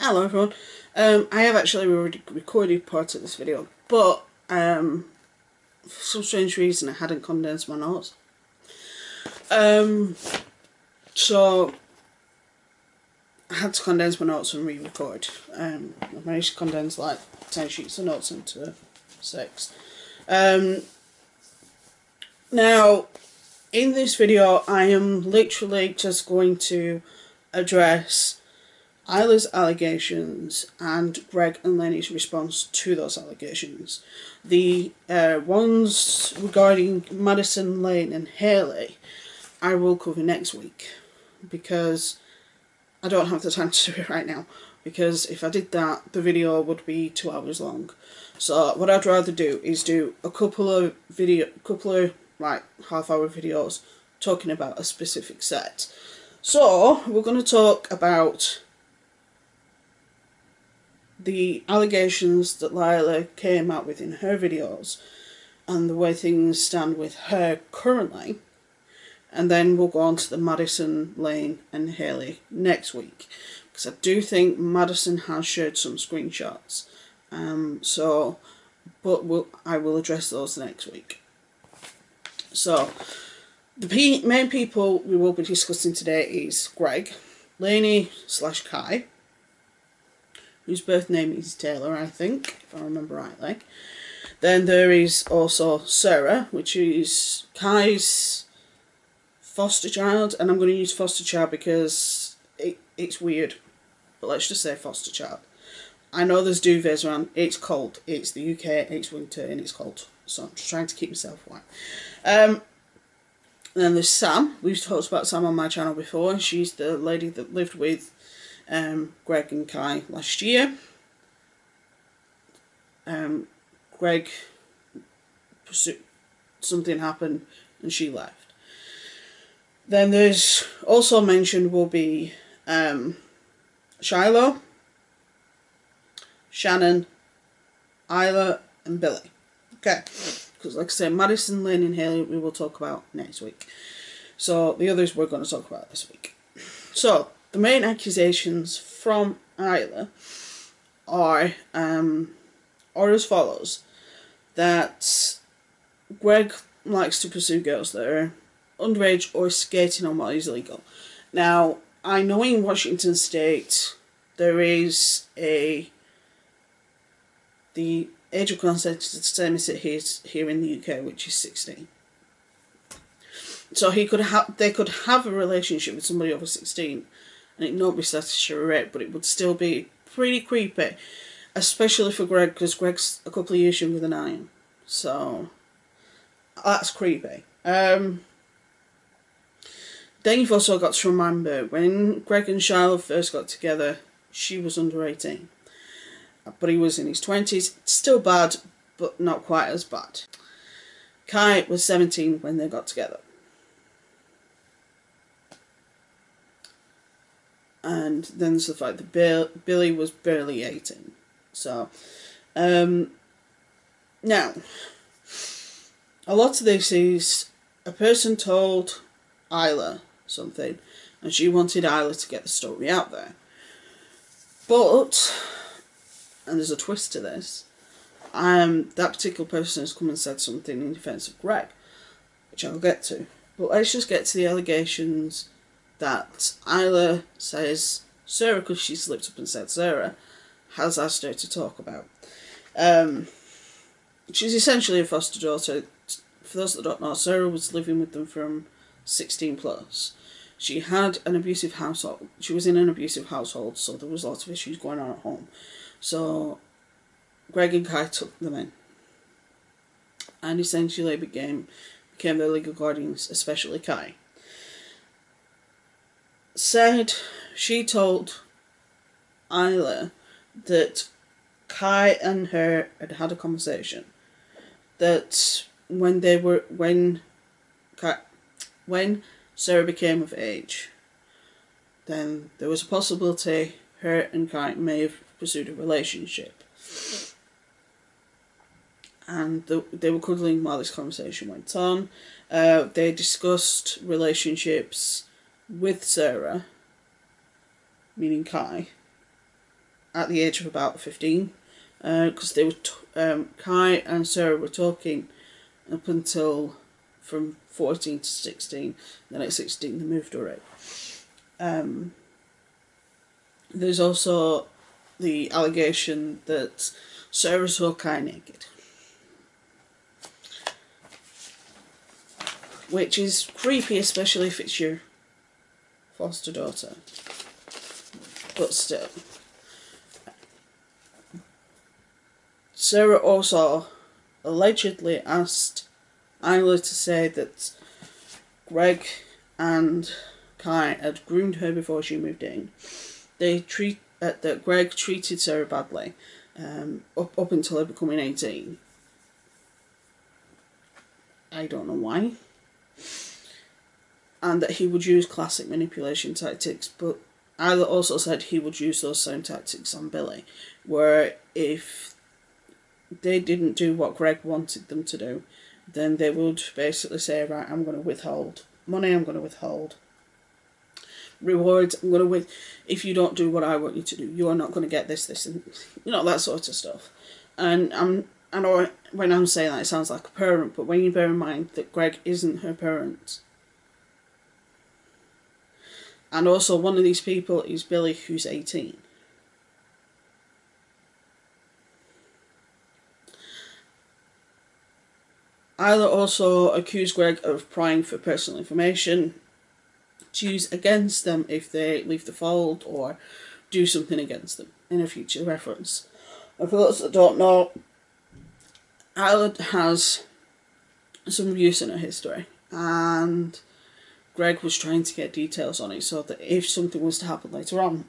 Hello everyone. I have actually already recorded part of this video, but for some strange reason I hadn't condensed my notes. So I had to condense my notes and re-record. I managed to condense like 10 sheets of notes into 6. Now, in this video I am literally just going to address Ayalla's allegations and Greg and Lenny's response to those allegations. The ones regarding Madison, Lane and Hailey I will cover next week, because I don't have the time to do it right now, because if I did that the video would be 2 hours long. So what I'd rather do is do a couple of like half-hour videos talking about a specific set. So we're going to talk about the allegations that Ayalla came out with in her videos and the way things stand with her currently, and then we'll go on to the Madison, Lane and Hailey next week, because I do think Madison has shared some screenshots, but I will address those next week. So the main people we will be discussing today is Greg, Laney/Kai, whose birth name is Taylor, I think, if I remember rightly. Then there is also Sarah, which is Kai's foster child, and I'm going to use foster child because it's weird, but let's just say foster child. I know there's duvets around, it's cold, it's the UK, it's winter and it's cold, so I'm just trying to keep myself warm. Then there's Sam. We've talked about Sam on my channel before. She's the lady that lived with Greg and Kai last year. Greg, something happened and she left. Then there's also mentioned will be Shiloh, Shannon, Ayalla and Billy. Okay, because like I said, Madison, Lane and Hailey we will talk about next week. So the others we're going to talk about this week. So the main accusations from Ayalla are as follows: that Greg likes to pursue girls that are underage or skating on what is illegal. Now, I know in Washington State there is the age of consent is the same as it is here in the UK, which is 16. So they could have a relationship with somebody over 16 and it not be statutory rape, but it would still be pretty creepy, especially for Greg, because Greg's a couple of years younger than I am. So that's creepy. Then you've also got to remember, when Greg and Shiloh first got together, she was under 18. But he was in his 20s. It's still bad, but not quite as bad. Kai was 17 when they got together. And then there's the fact that Billy was barely 18. So, now, a lot of this is a person told Ayalla something and she wanted Ayalla to get the story out there. But, and there's a twist to this, that particular person has come and said something in defence of Greg, which I'll get to. But let's just get to the allegations that Ayalla says Sarah, because she slipped up and said Sarah, has asked her to talk about. She's essentially a foster daughter. For those that don't know, Sarah was living with them from 16 plus. She had an abusive household. She was in an abusive household, so there was lots of issues going on at home. So Greg and Kai took them in and essentially became their legal guardians, especially Kai. Said she told Ayalla that Kai and her had had a conversation, that when Sarah became of age, then there was a possibility her and Kai may have pursued a relationship. And they were cuddling while this conversation went on. They discussed relationships with Sarah, meaning Kai, at the age of about 15, because they were Kai and Sarah were talking up until from 14 to 16. Then at 16 they moved away. There's also the allegation that Sarah saw Kai naked, which is creepy, especially if it's your foster daughter. But still. Sarah also allegedly asked Ayalla to say that Greg and Kai had groomed her before she moved in. That Greg treated Sarah badly up until her becoming 18. I don't know why. And that he would use classic manipulation tactics, but Ayalla also said he would use those same tactics on Billy, where if they didn't do what Greg wanted them to do, then they would basically say, right, I'm going to withhold money, I'm going to withhold rewards, I'm going to if you don't do what I want you to do, you're not going to get this, and that sort of stuff. And I know when I'm saying that it sounds like a parent, but when you bear in mind that Greg isn't her parent, and also one of these people is Billy, who's 18. Ayalla also accused Greg of prying for personal information to use against them if they leave the fold or do something against them in a future reference. And for those that don't know, Ayalla has some abuse in her history, and Greg was trying to get details on it so that if something was to happen later on,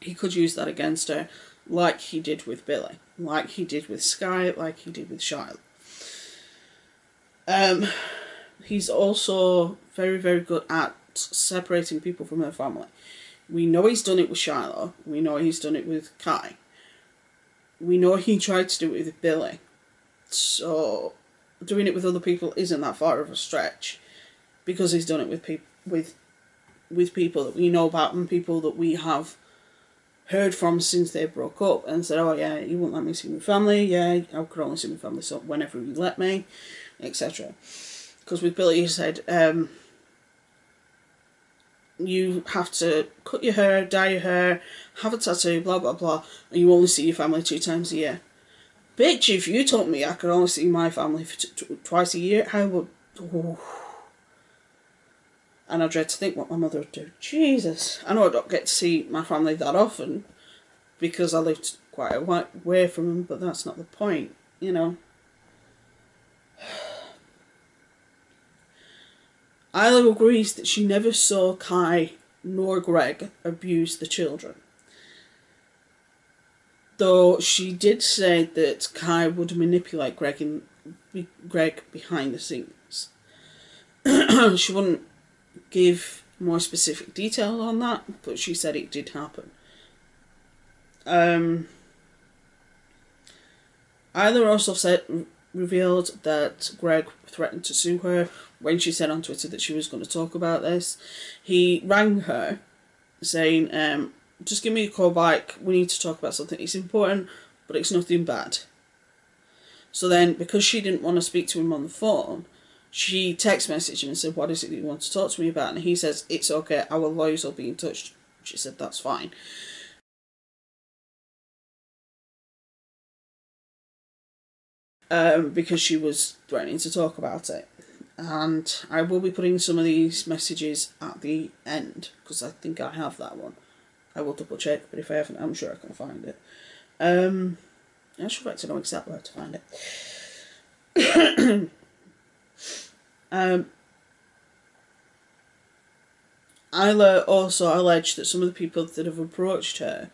he could use that against her, like he did with Billy, like he did with Sky, like he did with Shiloh. He's also very, very good at separating people from her family. We know he's done it with Shiloh. We know he's done it with Kai. We know he tried to do it with Billy. So doing it with other people isn't that far of a stretch, because he's done it with people that we know about and people that we have heard from since they broke up and said, oh yeah, you won't let me see my family, yeah, I could only see my family so whenever you let me, etc. Because with Billy he said, you have to cut your hair, dye your hair, have a tattoo, blah blah blah, and you only see your family 2 times a year. Bitch, if you told me I could only see my family for twice a year, I would... Oh. And I dread to think what my mother would do. Jesus. I know I don't get to see my family that often, because I lived quite a way from them, but that's not the point, Ayalla agrees that she never saw Kai nor Greg abuse the children. Though she did say that Kai would manipulate Greg behind the scenes. She wouldn't give more specific detail on that, but she said it did happen. Ayalla also revealed that Greg threatened to sue her when she said on Twitter that she was going to talk about this. He rang her saying, just give me a call back, we need to talk about something, it's important, but it's nothing bad. So then, because she didn't want to speak to him on the phone, she text messaged him and said, what is it that you want to talk to me about? And he says, it's okay, our lawyers will be in touch. She said, that's fine. Because she was threatening to talk about it. And I will be putting some of these messages at the end, because I think I have that one. I will double check, but if I haven't, I'm sure I can find it. I should like to know exactly where to find it. Ayalla also alleged that some of the people that have approached her,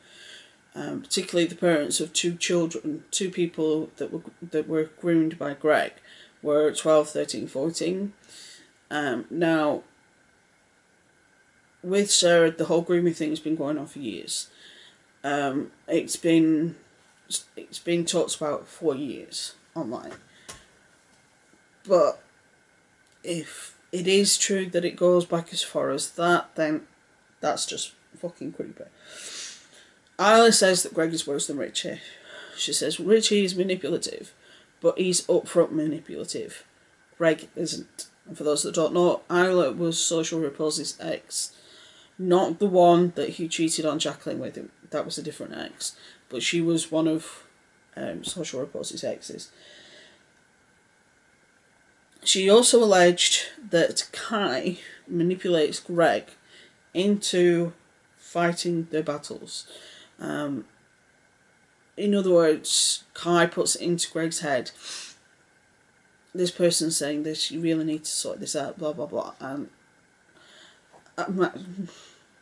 particularly the parents of 2 children, 2 people that were groomed by Greg, were 12, 13, 14. Now, with Sarah, the whole grooming thing has been going on for years. It's been talked about for years online. But if it is true that it goes back as far as that, then that's just fucking creepy. Ayalla says that Greg is worse than Richie. She says Richie is manipulative, but he's upfront manipulative. Greg isn't. And for those that don't know, Ayalla was Social Repose's ex. Not the one that he cheated on Jacqueline with. That was a different ex. But she was one of Social Repose's exes. She also alleged that Kai manipulates Greg into fighting their battles. In other words, Kai puts it into Greg's head, this person's saying this, you really need to sort this out, blah blah blah. And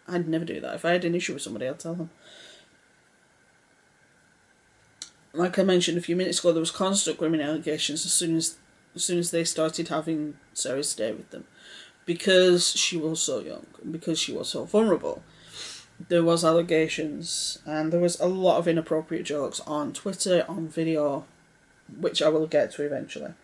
I'd never do that. If I had an issue with somebody, I'd tell them. Like I mentioned a few minutes ago, there was constant grooming allegations as soon as they started having Sarah stay with them, because she was so young, because she was so vulnerable. There was allegations, and there was a lot of inappropriate jokes on Twitter, on video, which I will get to eventually.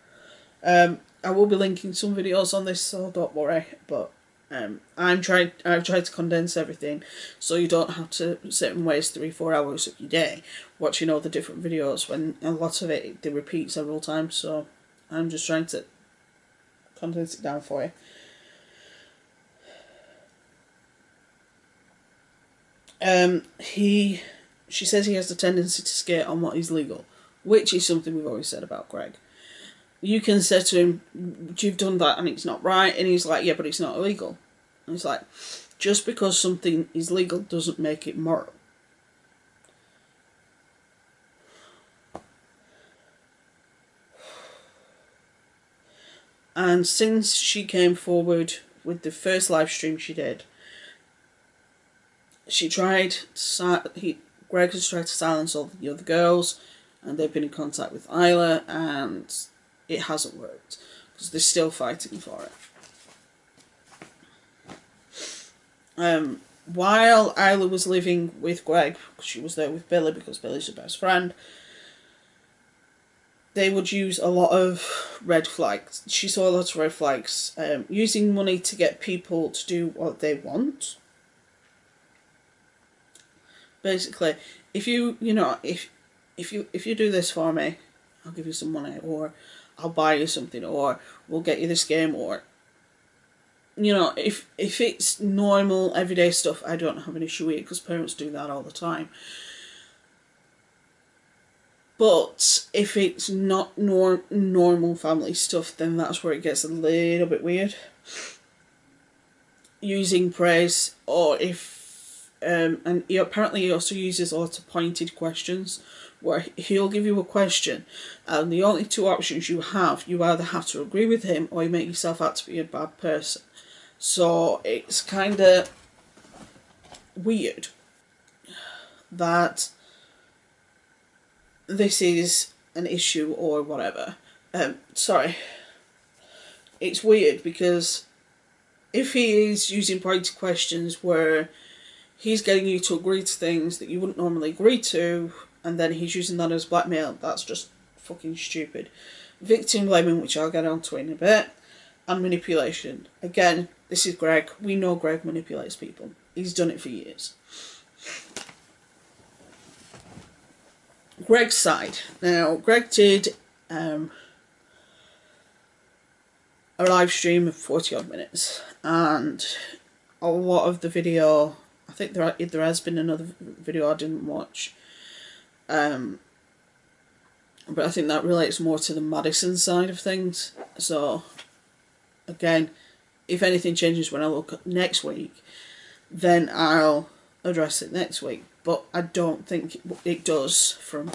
I will be linking some videos on this, so don't worry. But I've tried to condense everything, so you don't have to sit and waste 3-4 hours of your day watching all the different videos, when a lot of it they repeat several times. So I'm just trying to condense it down for you. She says he has the tendency to skate on what is legal, which is something we've always said about Greg. You can say to him, you've done that and it's not right, and he's like, yeah, but it's not illegal. And it's like, just because something is legal doesn't make it moral. And since she came forward with the first live stream she did, Greg has tried to silence all the other girls, and they've been in contact with Ayalla, and it hasn't worked, because they're still fighting for it. While Ayalla was living with Greg, she was there with Billy because Billy's her best friend, they would use a lot of red flags. She saw a lot of red flags. Using money to get people to do what they want. Basically, if you do this for me, I'll give you some money, or I'll buy you something, or we'll get you this game, or if it's normal everyday stuff, I don't have an issue with it, because parents do that all the time. But if it's not normal family stuff, then that's where it gets a little bit weird. Using praise, or if and apparently he also uses a lot of pointed questions, where he'll give you a question, and the only two options you either have to agree with him, or you make yourself out to be a bad person. So it's kind of weird that this is an issue or whatever. It's weird because if he is using pointed questions where he's getting you to agree to things that you wouldn't normally agree to, and then he's using that as blackmail, that's just fucking stupid. Victim blaming, which I'll get onto in a bit, and manipulation. Again, this is Greg. We know Greg manipulates people. He's done it for years. Greg's side. Now, Greg did a live stream of 40 odd minutes, and a lot of the video, I think there has been another video I didn't watch, but I think that relates more to the Madison side of things. So again, if anything changes when I look at next week, then I'll address it next week. But I don't think it does from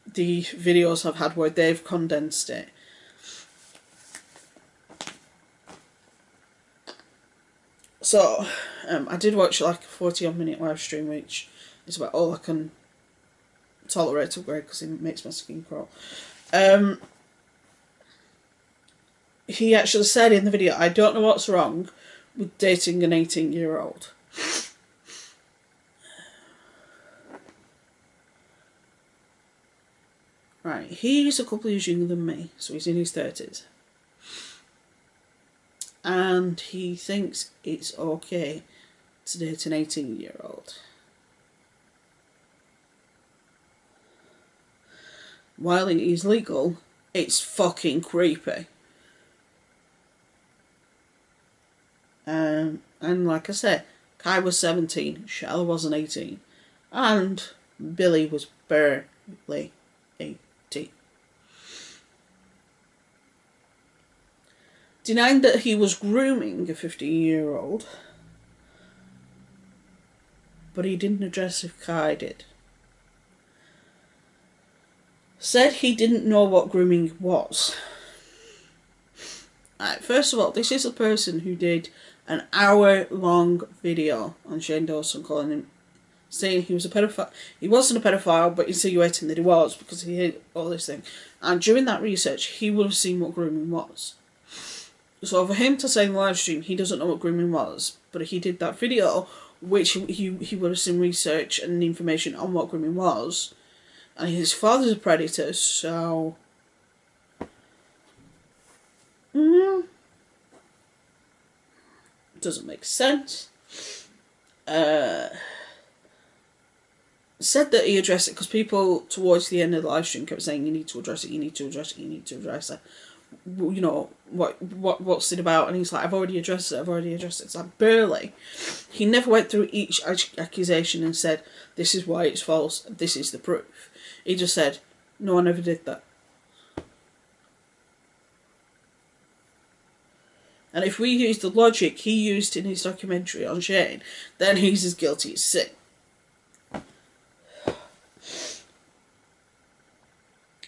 the videos I've had where they've condensed it. So I did watch like a 40-odd minute live stream, which is about all I can tolerate of Greg because it makes my skin crawl. He actually said in the video, I don't know what's wrong with dating an 18-year-old. Right, he's a couple of years younger than me, so he's in his 30s. And he thinks it's okay to date an 18-year-old. while it is legal, it's fucking creepy. And like I said, Kai was 17, Shella wasn't 18, and Billy was barely 18. Denying that he was grooming a 15-year-old, but he didn't address if Kai did. Said he didn't know what grooming was. First of all, this is a person who did an hour-long video on Shane Dawson calling him, saying he was a pedophile. He wasn't a pedophile, but insinuating that he was because he did all this thing. And during that research, he would have seen what grooming was. So for him to say in the live stream he doesn't know what grooming was, but he did that video, which he would have seen research and information on what grooming was, and his father's a predator, so doesn't make sense. Said that he addressed it because people towards the end of the live stream kept saying you need to address it, you need to address it, you need to address it. You know, what's it about? And he's like, I've already addressed it, It's like, barely. He never went through each accusation and said, this is why it's false, this is the proof. He just said, no, I never did that. And if we use the logic he used in his documentary on Shane, then he's as guilty as sin.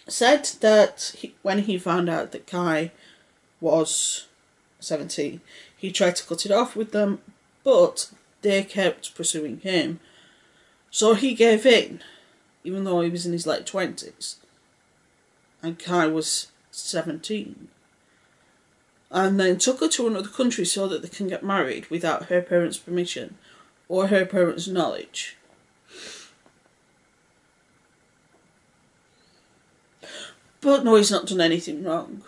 Said that when he found out that Kai was 17, he tried to cut it off with them, but they kept pursuing him. So he gave in, even though he was in his late 20s. And Kai was 17. And then took her to another country so that they can get married without her parents' permission or her parents' knowledge. But no, he's not done anything wrong.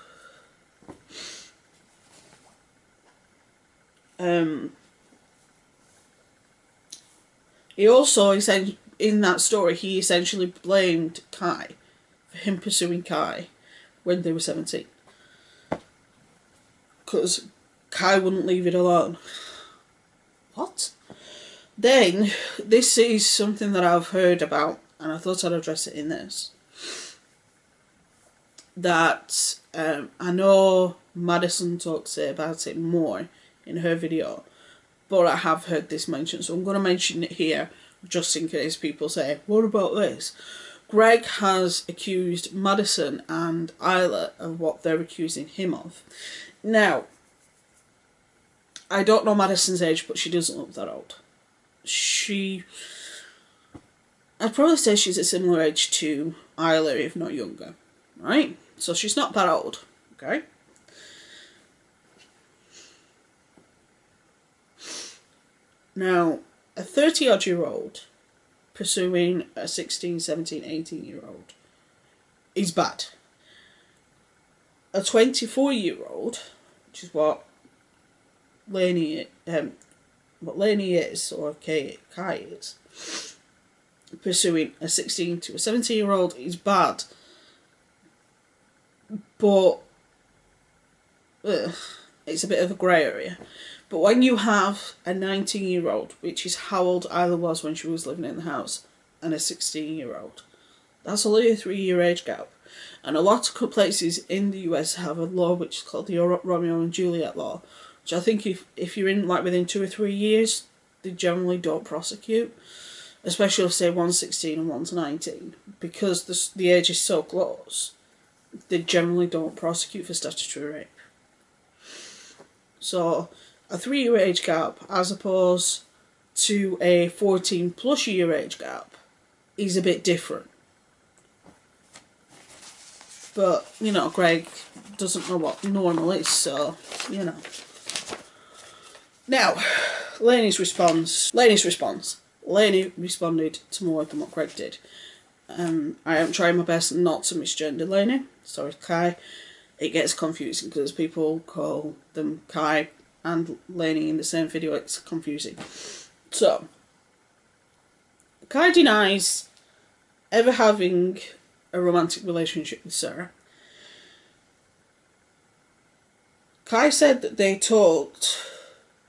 He also, in that story, he essentially blamed Kai for him pursuing Kai when they were 17. Because Kai wouldn't leave it alone. What? Then, this is something that I've heard about, and I thought I'd address it in this. That I know Madison talks about it more in her video, but I have heard this mentioned, so I'm going to mention it here just in case people say, what about this? Greg has accused Madison and Ayalla of what they're accusing him of. Now, I don't know Madison's age, but she doesn't look that old. I'd probably say she's a similar age to Ayalla, if not younger, right? So she's not that old, okay? Now, a 30-odd-year-old pursuing a 16, 17, 18-year-old is bad. A 24-year-old, which is what Lainey is, or Kai is, pursuing a 16 to a 17-year-old is bad. But it's a bit of a grey area. But when you have a 19-year-old, which is how old Ayalla was when she was living in the house, and a 16-year-old, that's only a 3-year age gap. And a lot of places in the US have a law which is called the Romeo and Juliet law, which I think if you're in like within 2 or 3 years, they generally don't prosecute, especially if say one's 16 and one's 19, because the age is so close. They generally don't prosecute for statutory rape. So a 3-year age gap as opposed to a 14+ year age gap is a bit different. But, you know, Greg doesn't know what normal is, so, you know. Now, Lainey's response. Lainey responded to more than what Greg did. I am trying my best not to misgender Lainey. Sorry, Kai. It gets confusing because people call them Kai and Lainey in the same video. It's confusing. So, Kai denies ever having a romantic relationship with Sarah. Kai said that they talked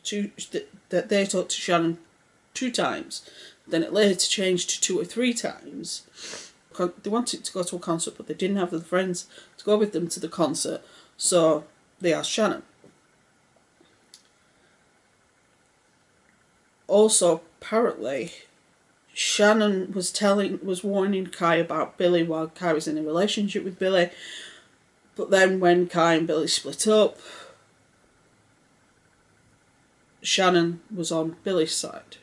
to Shannon 2 times. Then it later changed to 2 or 3 times. They wanted to go to a concert, but they didn't have the friends to go with them to the concert, so they asked Shannon. Also, apparently, Shannon was warning Kai about Billy while Kai was in a relationship with Billy. But then when Kai and Billy split up, Shannon was on Billy's side,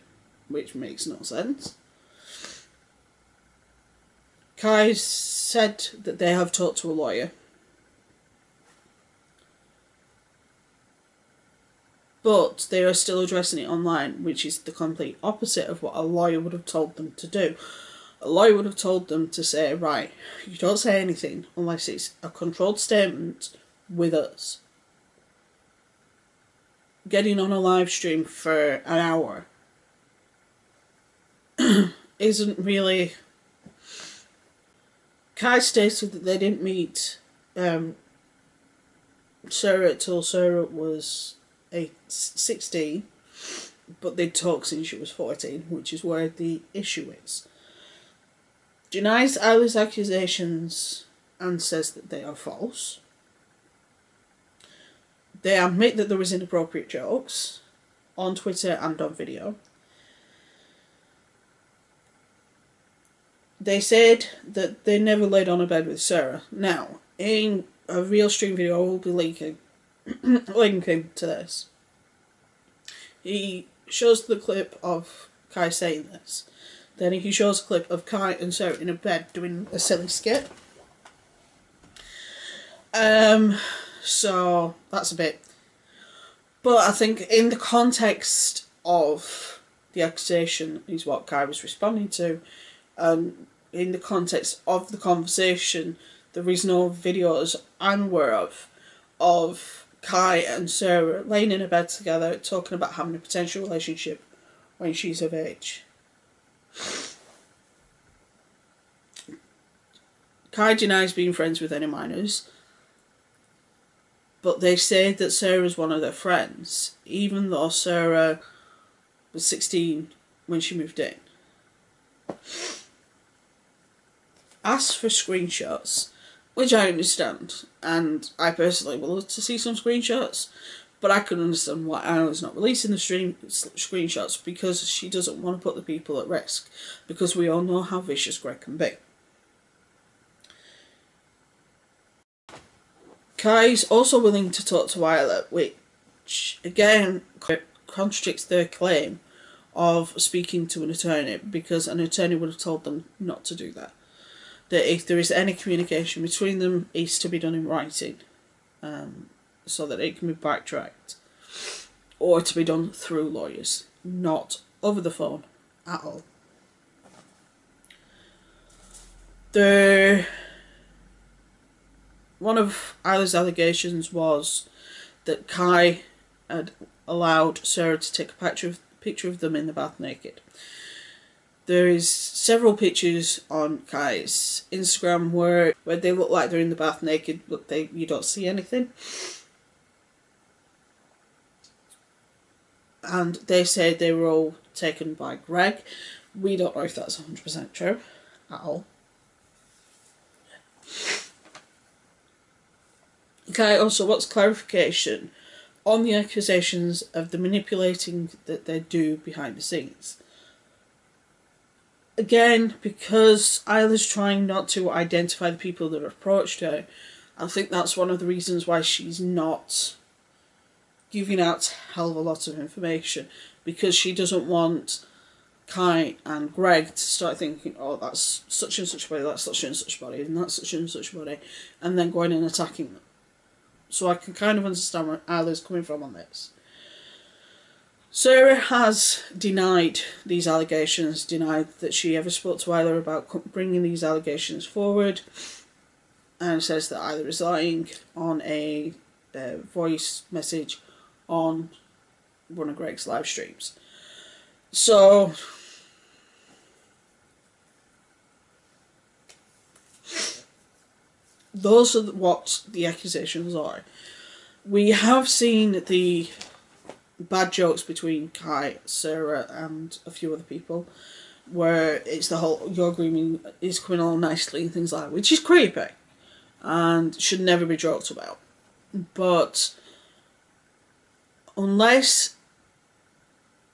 which makes no sense. Kai said that they have talked to a lawyer. But they are still addressing it online, which is the complete opposite of what a lawyer would have told them to do. A lawyer would have told them to say, right, you don't say anything unless it's a controlled statement with us. Getting on a live stream for an hour isn't really... Kai stated that they didn't meet Sarah till Sarah was 16, but they'd talked since she was 14, which is where the issue is. Denies Aylla's accusations and says that they are false. They admit that there was inappropriate jokes on Twitter and on video. They said that they never laid on a bed with Sarah. Now, in a real stream video, I will be linking to this. He shows the clip of Kai saying this. Then he shows a clip of Kai and Sarah in a bed doing a silly skit. So that's a bit. But I think in the context of the accusation is what Kai was responding to. In the context of the conversation, there is no videos I'm aware of Kai and Sarah laying in a bed together talking about having a potential relationship when she's of age. Kai denies being friends with any minors, but they say that Sarah's one of their friends, even though Sarah was 16 when she moved in. Asked for screenshots, which I understand, and I personally would love to see some screenshots, but I can understand why Aylla's not releasing the screenshots, because she doesn't want to put the people at risk, because we all know how vicious Greg can be. Kai's also willing to talk to Ayalla, which again contradicts their claim of speaking to an attorney, because an attorney would have told them not to do that. That if there is any communication between them, it's to be done in writing, so that it can be backtracked, or to be done through lawyers, not over the phone at all. One of Aylla's allegations was that Kai had allowed Sarah to take a picture of them in the bath naked. There is several pictures on Kai's Instagram where they look like they're in the bath naked, but you don't see anything. And they say they were all taken by Greg. We don't know if that's 100% true at all. Kai also wants clarification on the accusations of the manipulating that they do behind the scenes. Again, because Aylla's trying not to identify the people that approached her, I think that's one of the reasons why she's not giving out a hell of a lot of information, because she doesn't want Kai and Greg to start thinking, oh, that's such and such body, that's such and such body, and that's such and such body, and then going and attacking them. So I can kind of understand where Aylla's coming from on this. Sarah has denied these allegations, denied that she ever spoke to Ayalla about bringing these allegations forward, and says that Ayalla is lying on a voice message on one of Greg's live streams. So those are what the accusations are. We have seen the bad jokes between Kai, Sarah, and a few other people, where it's the whole your grooming is coming along nicely and things like that, which is creepy and should never be joked about. But unless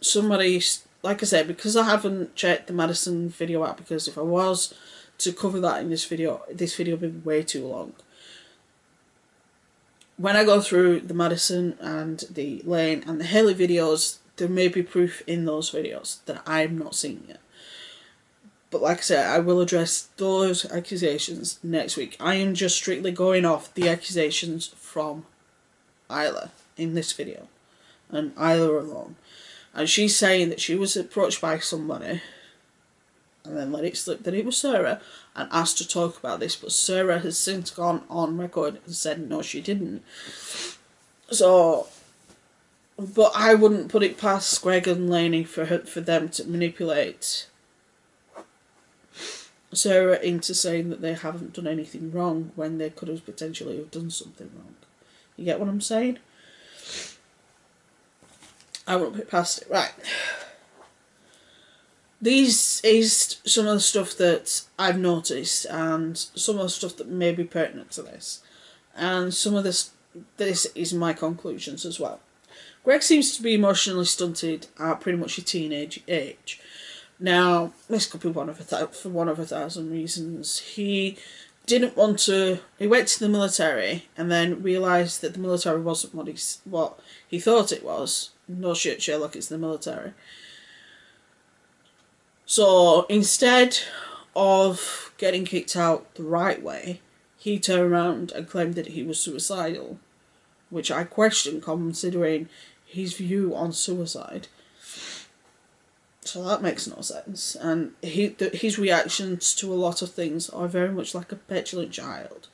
somebody, like I said, because I haven't checked the Madison video out, because if I was to cover that in this video would be way too long. When I go through the Madison and the Lane and the Hailey videos, there may be proof in those videos that I'm not seeing yet. But like I said, I will address those accusations next week. I am just strictly going off the accusations from Ayalla in this video, and Ayalla alone. And she's saying that she was approached by somebody and then let it slip that it was Sarah and asked to talk about this, but Sarah has since gone on record and said no, she didn't. So, but I wouldn't put it past Greg and Lainey for them to manipulate Sarah into saying that they haven't done anything wrong when they could have potentially have done something wrong. You get what I'm saying? I won't put it past it. Right. These is some of the stuff that I've noticed, and some of the stuff that may be pertinent to this. And some of this is my conclusions as well. Greg seems to be emotionally stunted at pretty much a teenage age. Now, this could be for one of a thousand reasons. He didn't want to. He went to the military and then realised that the military wasn't what he thought it was. No shit, Sherlock, it's the military. So instead of getting kicked out the right way, he turned around and claimed that he was suicidal, which I question considering his view on suicide. So that makes no sense. And his reactions to a lot of things are very much like a petulant child.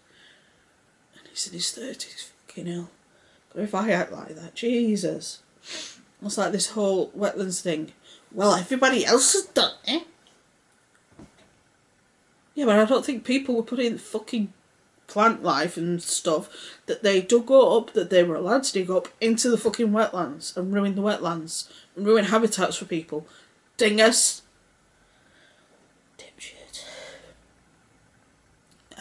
And he's in his 30s, fucking hell. But if I act like that, Jesus. It's like this whole wetlands thing. Well, everybody else has done it. Yeah, but I don't think people were putting in fucking plant life and stuff that they dug up, that they were allowed to dig up, into the fucking wetlands and ruin the wetlands and ruin habitats for people. Dingus. Dipshit.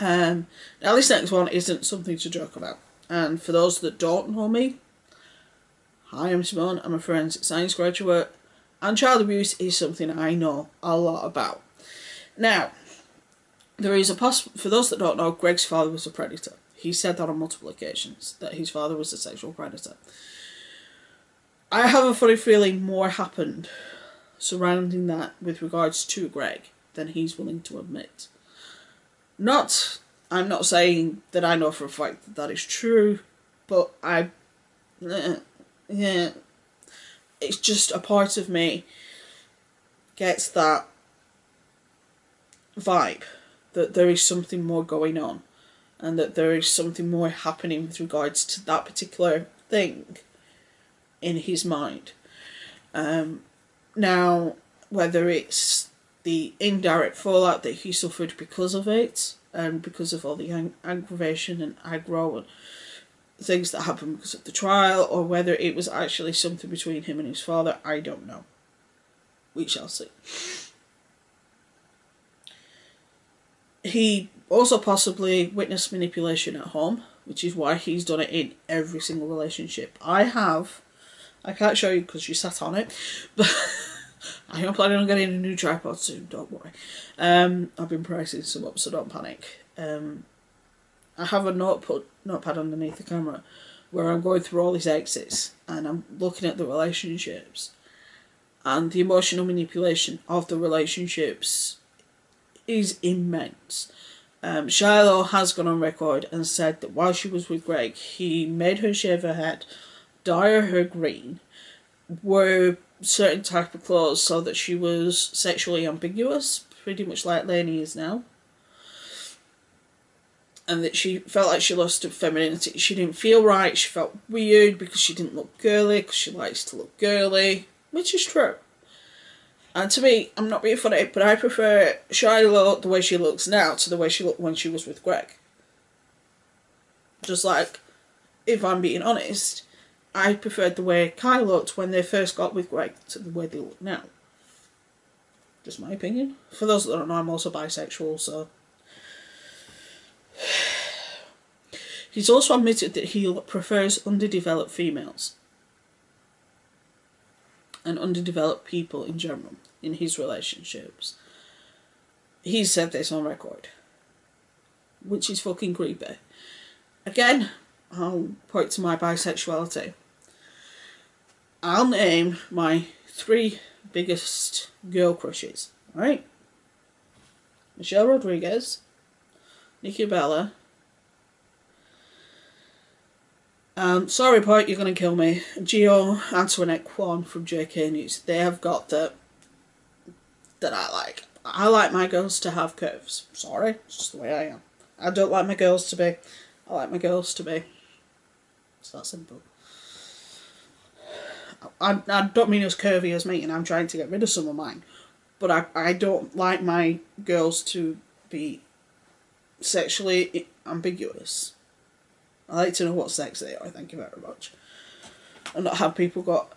Now this next one isn't something to joke about. And for those that don't know me, hi, I'm Simone. I'm a forensic science graduate, and child abuse is something I know a lot about. Now, there is for those that don't know, Greg's father was a predator. He said that on multiple occasions, that his father was a sexual predator. I have a funny feeling more happened surrounding that with regards to Greg than he's willing to admit. I'm not saying that I know for a fact that that is true, but yeah, it's just a part of me gets that vibe that there is something more going on and that there is something more happening with regards to that particular thing in his mind. Now, whether it's the indirect fallout that he suffered because of it, and because of all the aggravation and aggro and things that happened because of the trial, or whether it was actually something between him and his father, I don't know. We shall see. He also possibly witnessed manipulation at home, which is why he's done it in every single relationship. I can't show you because you sat on it, but I am planning on getting a new tripod soon, don't worry. I've been pricing some up, so don't panic. I have a notepad underneath the camera where I'm going through all these exits and I'm looking at the relationships and the emotional manipulation of the relationships is immense. Shiloh has gone on record and said that while she was with Greg, he made her shave her head, dye her green, wear certain type of clothes so that she was sexually ambiguous, pretty much like Lainey is now. And that she felt like she lost her femininity. She didn't feel right, she felt weird because she didn't look girly, because she likes to look girly, which is true. And to me, I'm not being funny, but I prefer Shiloh the way she looks now to the way she looked when she was with Greg. Just like, if I'm being honest, I preferred the way Kai looked when they first got with Greg to the way they look now. Just my opinion. For those that don't know, I'm also bisexual, so... He's also admitted that he prefers underdeveloped females and underdeveloped people in general in his relationships. He said this on record, which is fucking creepy. Again, I'll point to my bisexuality. I'll name my 3 biggest girl crushes, right? Michelle Rodriguez, Nikki Bella, sorry Point, you're going to kill me, Gio Antoinette Kwan from JK News. They have got that I like. I like my girls to have curves. Sorry, it's just the way I am. I don't like my girls to be. I like my girls to be. It's that simple. I don't mean as curvy as me, and I'm trying to get rid of some of mine. But I don't like my girls to be sexually ambiguous. I like to know what sex they are, thank you very much. And not have people go,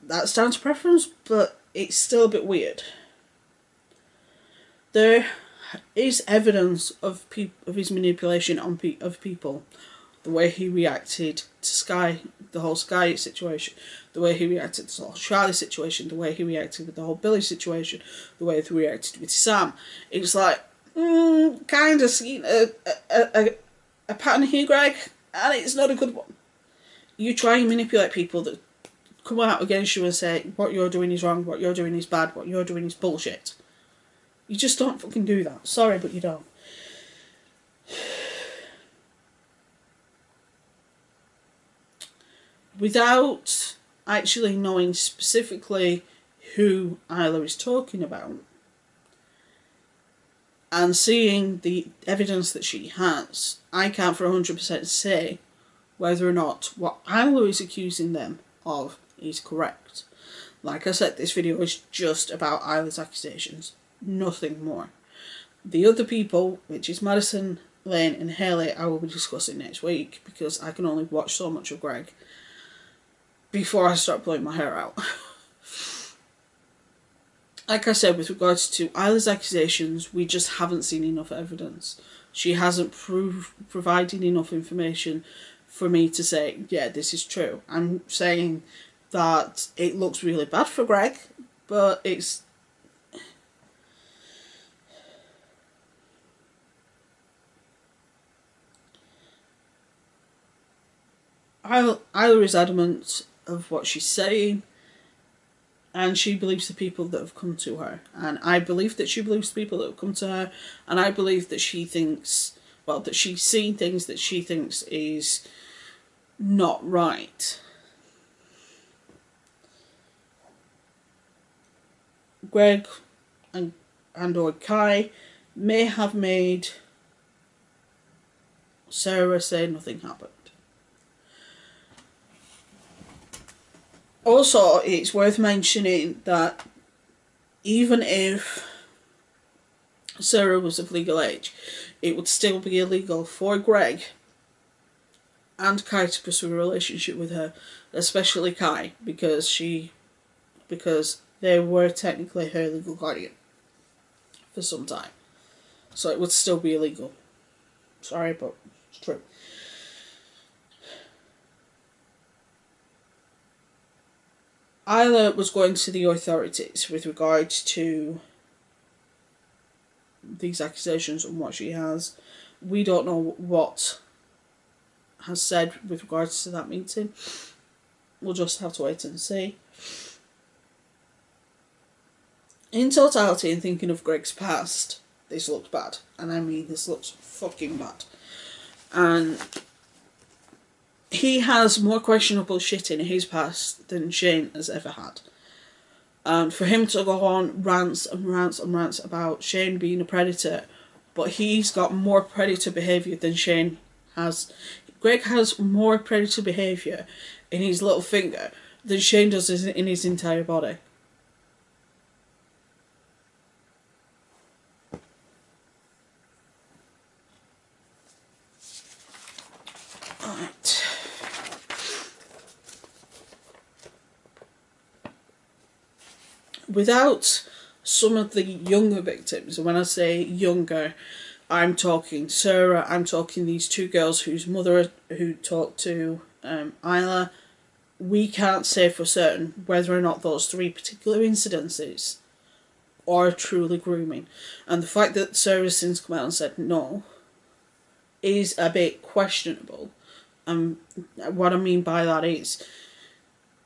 That's down to preference, but it's still a bit weird. There is evidence of his manipulation of people. The way he reacted to Sky, the whole Sky situation, the way he reacted to the whole Charlie situation, the way he reacted with the whole Billy situation, the way he reacted with Sam. It's like, kind of seen a pattern here, Greg, and it's not a good one. You try and manipulate people that come out against you and say, what you're doing is wrong, what you're doing is bad, what you're doing is bullshit. You just don't fucking do that. Sorry, but you don't. Without actually knowing specifically who Ayalla is talking about and seeing the evidence that she has, I can't for 100% say whether or not what Ayalla is accusing them of is correct. Like I said, this video is just about Ayalla's accusations, nothing more. The other people, which is Madison, Lane and Hailey, I will be discussing next week because I can only watch so much of Greg before I start blowing my hair out. Like I said, with regards to Ayalla's accusations, we just haven't seen enough evidence. She hasn't provided enough information for me to say, yeah, this is true. I'm saying that it looks really bad for Greg, but it's... Ayalla is adamant of what she's saying, and she believes the people that have come to her. And I believe that she believes the people that have come to her, and I believe that she thinks, well, that she's seen things that she thinks is not right. Greg and or Kai may have made Sarah say nothing happened. Also, it's worth mentioning that even if Sarah was of legal age, it would still be illegal for Greg and Kai to pursue a relationship with her, especially Kai, because they were technically her legal guardian for some time. So it would still be illegal. Sorry, but it's true. Ayalla was going to the authorities with regards to these accusations and what she has. We don't know what has said with regards to that meeting. We'll just have to wait and see. In totality, and thinking of Greg's past, this looks bad. And I mean, this looks fucking bad. And he has more questionable shit in his past than Shane has ever had. And for him to go on rants and rants and rants about Shane being a predator, but he's got more predator behaviour than Shane has. Greg has more predator behaviour in his little finger than Shane does in his entire body. without some of the younger victims, and when I say younger, I'm talking Sarah, I'm talking these two girls whose mother who talked to Ayalla, we can't say for certain whether or not those three particular incidences are truly grooming. And the fact that Sarah's since come out and said no is a bit questionable. What I mean by that is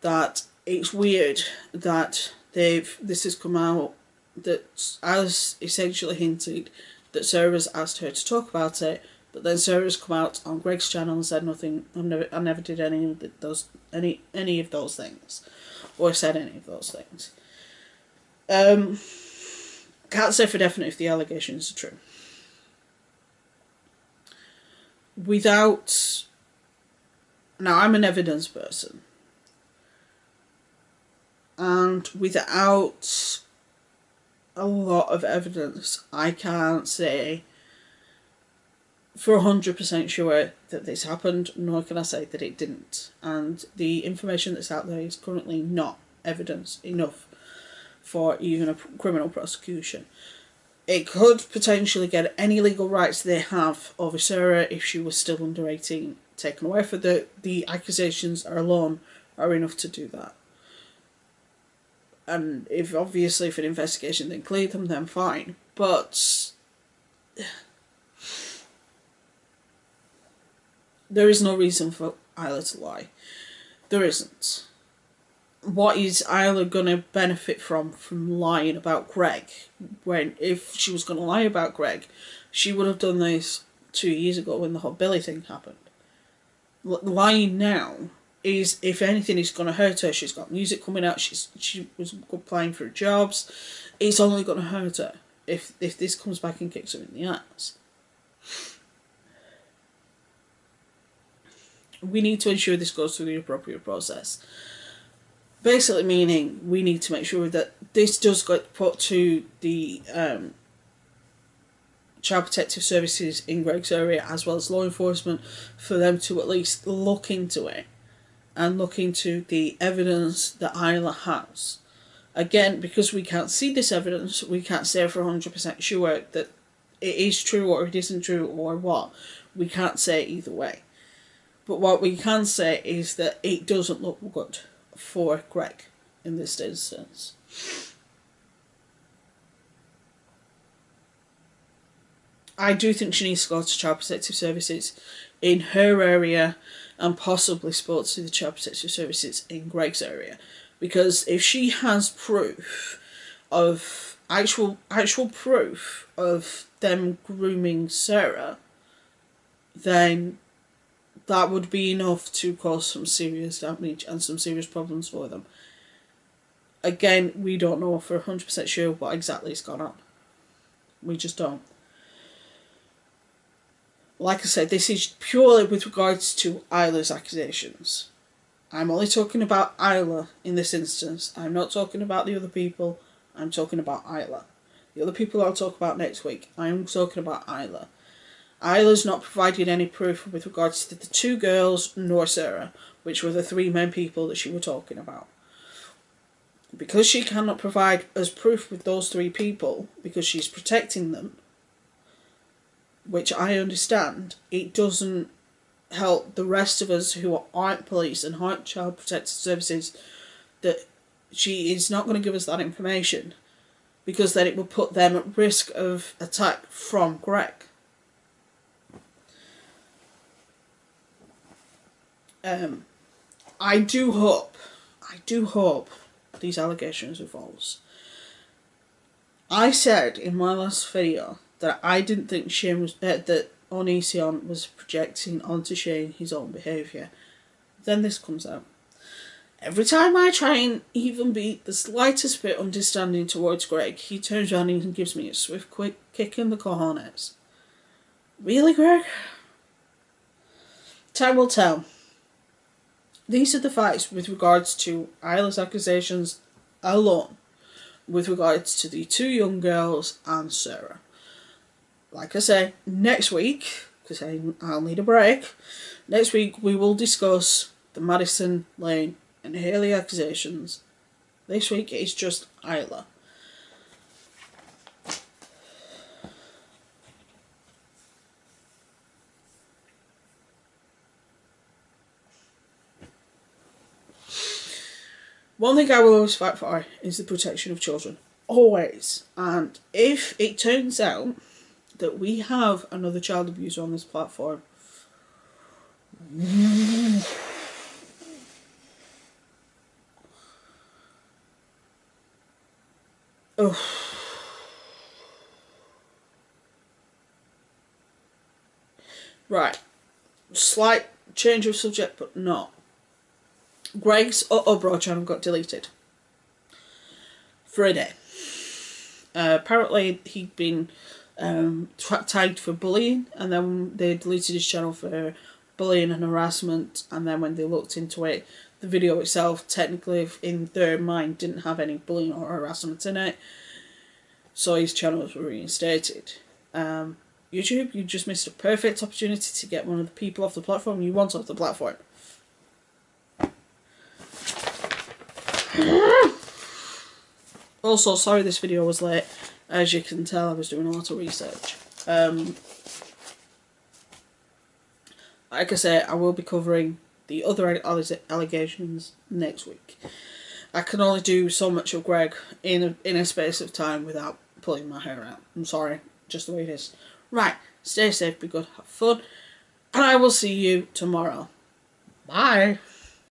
that it's weird that this has come out that as essentially hinted that Sarah's asked her to talk about it, but then Sarah's come out on Greg's channel and said nothing. I never did any of those things, or said any of those things. Can't say for definite if the allegations are true. Now I'm an evidence person, and without a lot of evidence, I can't say for 100% sure that this happened, nor can I say that it didn't. And the information that's out there is currently not evidence enough for even a criminal prosecution. It could potentially get any legal rights they have over Sarah if she was still under 18 taken away, for the accusations alone are enough to do that. And if an investigation then cleared them, then fine. But there is no reason for Ayalla to lie. There isn't. What is Ayalla going to benefit from lying about Greg? When, if she was going to lie about Greg, she would have done this 2 years ago when the whole Billy thing happened. Lying now is, if anything, is going to hurt her. She's got music coming out. She was applying for jobs. It's only going to hurt her if this comes back and kicks her in the ass. We need to ensure this goes through the appropriate process. Basically meaning we need to make sure that this does get put to the Child Protective Services in Greg's area, as well as law enforcement, for them to at least look into it and look into the evidence that Ayalla has. Again, because we can't see this evidence, we can't say for 100% sure that it is true or it isn't true or what. We can't say either way. But what we can say is that it doesn't look good for Greg in this instance. I do think she needs to go to Child Protective Services in her area and possibly spoke to the Child Protective Services in Greg's area. Because if she has proof of, actual proof of them grooming Sarah, then that would be enough to cause some serious damage and some serious problems for them. Again, we don't know for 100% sure what exactly has gone on. We just don't. Like I said, this is purely with regards to Ayalla's accusations. I'm only talking about Ayalla in this instance. I'm not talking about the other people. I'm talking about Ayalla. The other people I'll talk about next week. I'm talking about Ayalla. Ayalla's not provided any proof with regards to the two girls nor Sarah, which were the three main people that she was talking about. Because she cannot provide as proof with those three people, because she's protecting them, which I understand, it doesn't help the rest of us who aren't police and aren't Child Protective Services, that she is not going to give us that information, because then it will put them at risk of attack from Greg. I do hope these allegations are false. I said in my last video that I didn't think Shane was that Onision was projecting onto Shane his own behaviour. Then this comes out. Every time I try and even be the slightest bit understanding towards Greg, he turns around and gives me a swift, quick kick in the cojones. Really, Greg? Time will tell. These are the facts with regards to Ayalla's accusations alone, with regards to the two young girls and Sarah. Like I say, next week, because I'll need a break, next week we will discuss the Madison, Lane and Hailey accusations This week it's just Ayalla. One thing I will always fight for is the protection of children. Always. And if it turns out that we have another child abuser on this platform, oh. Right. Slight change of subject, but not. Greg's Bro channel got deleted for a day. Apparently he'd been tagged for bullying, and then they deleted his channel for bullying and harassment, and then when they looked into it, the video itself technically in their mind didn't have any bullying or harassment in it, so his channel was reinstated. YouTube, you just missed a perfect opportunity to get one of the people off the platform you want off the platform. Also, sorry this video was late. As you can tell, I was doing a lot of research. Like I say, I will be covering the other allegations next week. I can only do so much of Greg in a space of time without pulling my hair out. I'm sorry, just the way it is. Right, stay safe, be good, have fun, and I will see you tomorrow. Bye.